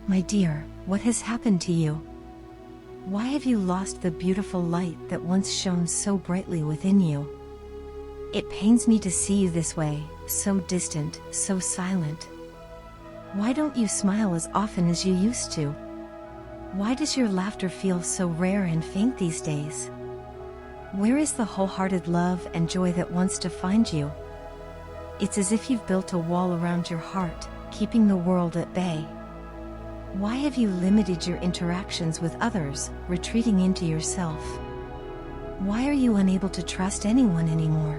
My dear, what has happened to you? Why have you lost the beautiful light that once shone so brightly within you? It pains me to see you this way, so distant, so silent. Why don't you smile as often as you used to? Why does your laughter feel so rare and faint these days? Where is the wholehearted love and joy that wants to find you? It's as if you've built a wall around your heart, keeping the world at bay. Why have you limited your interactions with others, retreating into yourself? Why are you unable to trust anyone anymore?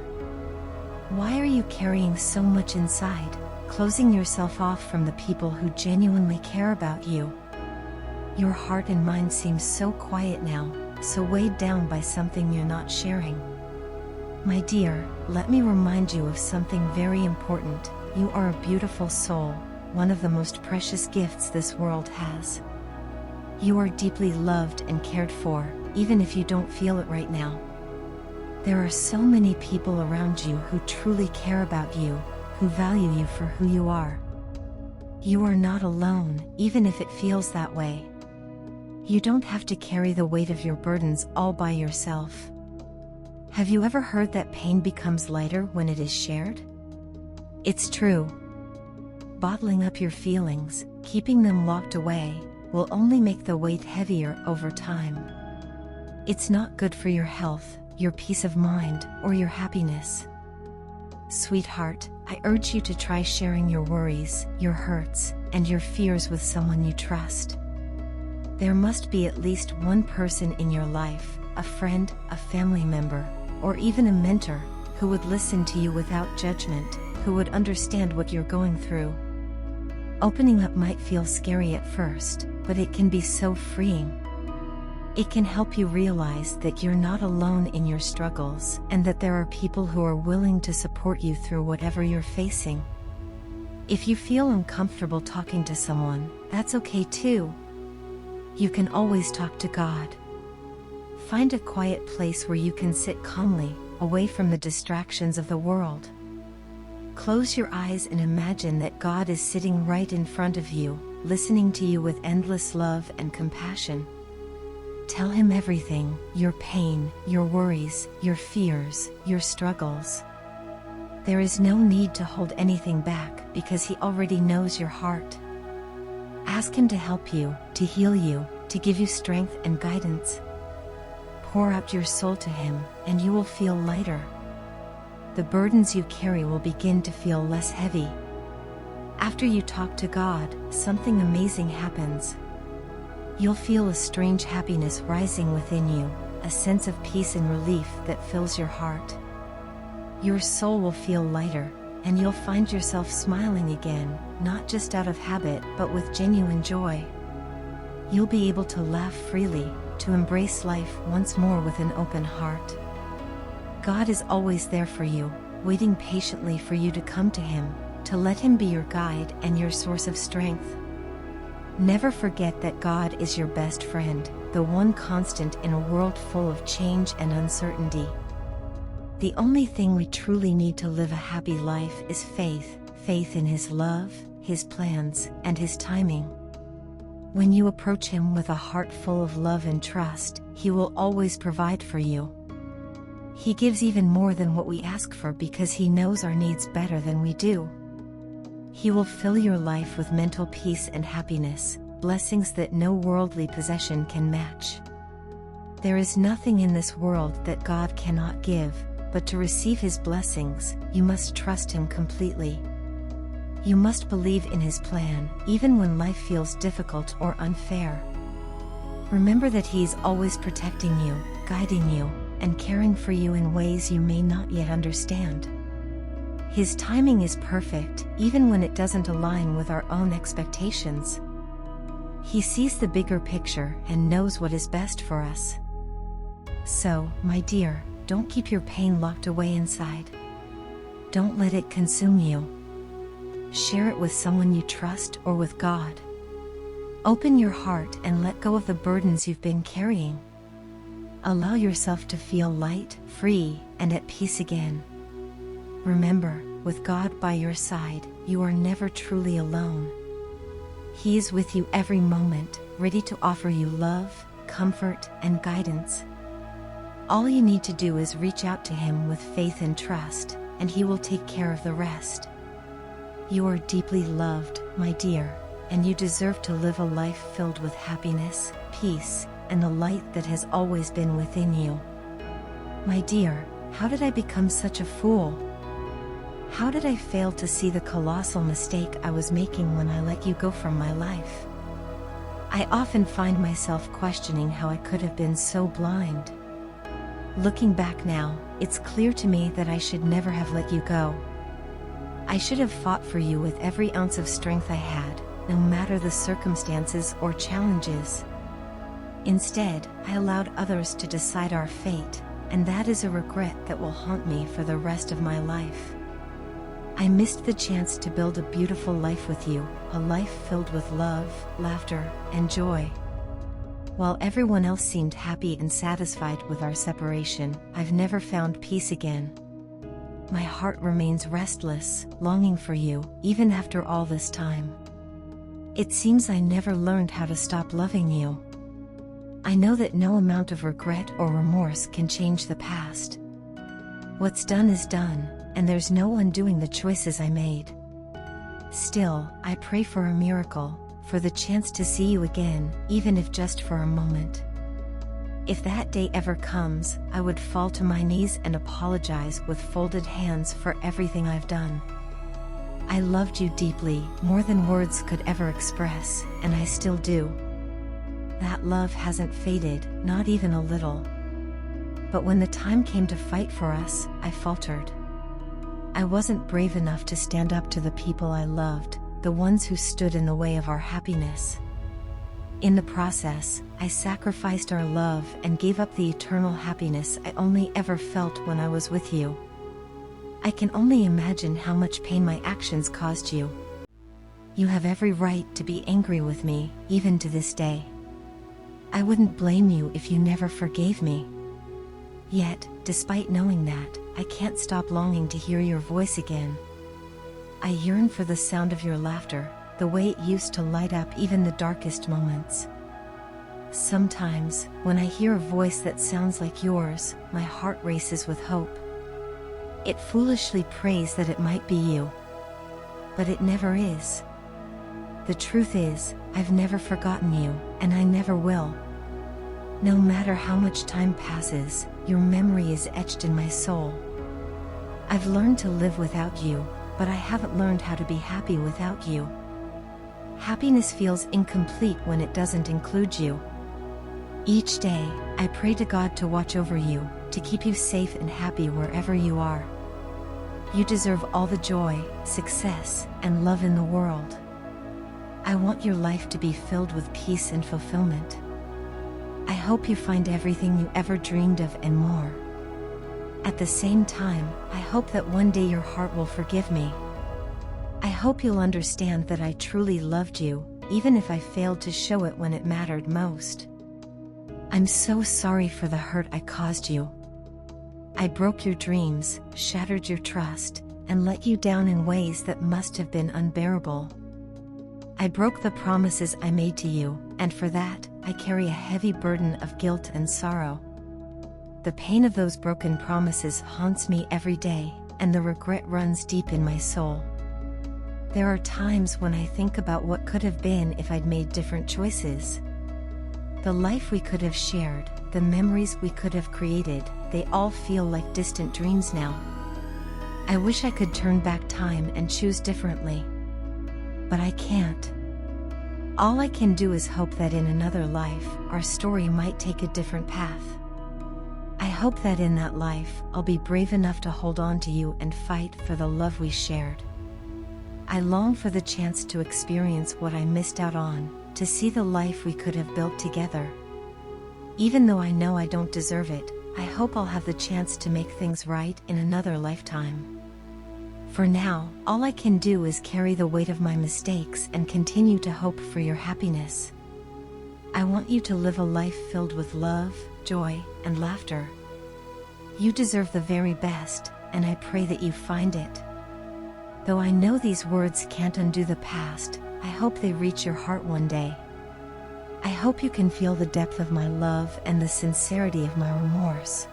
Why are you carrying so much inside, closing yourself off from the people who genuinely care about you? Your heart and mind seem so quiet now, so weighed down by something you're not sharing. My dear, let me remind you of something very important. You are a beautiful soul, one of the most precious gifts this world has. You are deeply loved and cared for, even if you don't feel it right now. There are so many people around you who truly care about you, who value you for who you are. You are not alone, even if it feels that way. You don't have to carry the weight of your burdens all by yourself. Have you ever heard that pain becomes lighter when it is shared? It's true. Bottling up your feelings, keeping them locked away, will only make the weight heavier over time. It's not good for your health, your peace of mind, or your happiness. Sweetheart, I urge you to try sharing your worries, your hurts, and your fears with someone you trust. There must be at least one person in your life, a friend, a family member, or even a mentor, who would listen to you without judgment, who would understand what you're going through. Opening up might feel scary at first, but it can be so freeing. It can help you realize that you're not alone in your struggles, and that there are people who are willing to support you through whatever you're facing. If you feel uncomfortable talking to someone, that's okay too. You can always talk to God. Find a quiet place where you can sit calmly, away from the distractions of the world. Close your eyes and imagine that God is sitting right in front of you, listening to you with endless love and compassion. Tell him everything, your pain, your worries, your fears, your struggles. There is no need to hold anything back because he already knows your heart. Ask him to help you, to heal you, to give you strength and guidance. Pour out your soul to him, and you will feel lighter. The burdens you carry will begin to feel less heavy. After you talk to God, something amazing happens. You'll feel a strange happiness rising within you, a sense of peace and relief that fills your heart. Your soul will feel lighter, and you'll find yourself smiling again, not just out of habit but with genuine joy. You'll be able to laugh freely, to embrace life once more with an open heart. God is always there for you, waiting patiently for you to come to him, to let him be your guide and your source of strength. Never forget that God is your best friend, the one constant in a world full of change and uncertainty. The only thing we truly need to live a happy life is faith, faith in his love, his plans, and his timing. When you approach him with a heart full of love and trust, he will always provide for you. He gives even more than what we ask for because he knows our needs better than we do. He will fill your life with mental peace and happiness, blessings that no worldly possession can match. There is nothing in this world that God cannot give, but to receive his blessings, you must trust him completely. You must believe in his plan, even when life feels difficult or unfair. Remember that he is always protecting you, guiding you, and caring for you in ways you may not yet understand. His timing is perfect, even when it doesn't align with our own expectations. He sees the bigger picture and knows what is best for us. So, my dear, don't keep your pain locked away inside. Don't let it consume you. Share it with someone you trust or with God. Open your heart and let go of the burdens you've been carrying. Allow yourself to feel light, free, and at peace again. Remember, with God by your side, you are never truly alone. He is with you every moment, ready to offer you love, comfort, and guidance. All you need to do is reach out to him with faith and trust, and he will take care of the rest. You are deeply loved, my dear, and you deserve to live a life filled with happiness, peace, and the light that has always been within you. My dear, how did I become such a fool? How did I fail to see the colossal mistake I was making when I let you go from my life? I often find myself questioning how I could have been so blind. Looking back now, it's clear to me that I should never have let you go. I should have fought for you with every ounce of strength I had, no matter the circumstances or challenges. Instead, I allowed others to decide our fate, and that is a regret that will haunt me for the rest of my life. I missed the chance to build a beautiful life with you, a life filled with love, laughter, and joy. While everyone else seemed happy and satisfied with our separation, I've never found peace again. My heart remains restless, longing for you, even after all this time. It seems I never learned how to stop loving you. I know that no amount of regret or remorse can change the past. What's done is done, and there's no undoing the choices I made. Still, I pray for a miracle, for the chance to see you again, even if just for a moment. If that day ever comes, I would fall to my knees and apologize with folded hands for everything I've done. I loved you deeply, more than words could ever express, and I still do. That love hasn't faded, not even a little. But when the time came to fight for us, I faltered. I wasn't brave enough to stand up to the people I loved, the ones who stood in the way of our happiness. In the process, I sacrificed our love and gave up the eternal happiness I only ever felt when I was with you. I can only imagine how much pain my actions caused you. You have every right to be angry with me, even to this day. I wouldn't blame you if you never forgave me. Yet, despite knowing that, I can't stop longing to hear your voice again. I yearn for the sound of your laughter, the way it used to light up even the darkest moments. Sometimes, when I hear a voice that sounds like yours, my heart races with hope. It foolishly prays that it might be you. But it never is. The truth is, I've never forgotten you, and I never will. No matter how much time passes, your memory is etched in my soul. I've learned to live without you, but I haven't learned how to be happy without you. Happiness feels incomplete when it doesn't include you. Each day, I pray to God to watch over you, to keep you safe and happy wherever you are. You deserve all the joy, success, and love in the world. I want your life to be filled with peace and fulfillment. I hope you find everything you ever dreamed of and more. At the same time, I hope that one day your heart will forgive me. I hope you'll understand that I truly loved you, even if I failed to show it when it mattered most. I'm so sorry for the hurt I caused you. I broke your dreams, shattered your trust, and let you down in ways that must have been unbearable. I broke the promises I made to you, and for that, I carry a heavy burden of guilt and sorrow. The pain of those broken promises haunts me every day, and the regret runs deep in my soul. There are times when I think about what could have been if I'd made different choices. The life we could have shared, the memories we could have created, they all feel like distant dreams now. I wish I could turn back time and choose differently. But I can't. All I can do is hope that in another life, our story might take a different path. I hope that in that life, I'll be brave enough to hold on to you and fight for the love we shared. I long for the chance to experience what I missed out on, to see the life we could have built together. Even though I know I don't deserve it, I hope I'll have the chance to make things right in another lifetime. For now, all I can do is carry the weight of my mistakes and continue to hope for your happiness. I want you to live a life filled with love, joy, and laughter. You deserve the very best, and I pray that you find it. Though I know these words can't undo the past, I hope they reach your heart one day. I hope you can feel the depth of my love and the sincerity of my remorse.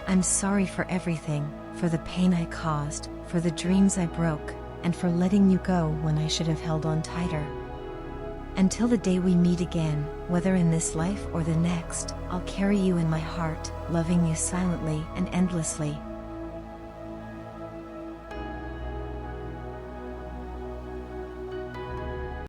I'm sorry for everything, for the pain I caused, for the dreams I broke, and for letting you go when I should have held on tighter. Until the day we meet again, whether in this life or the next, I'll carry you in my heart, loving you silently and endlessly.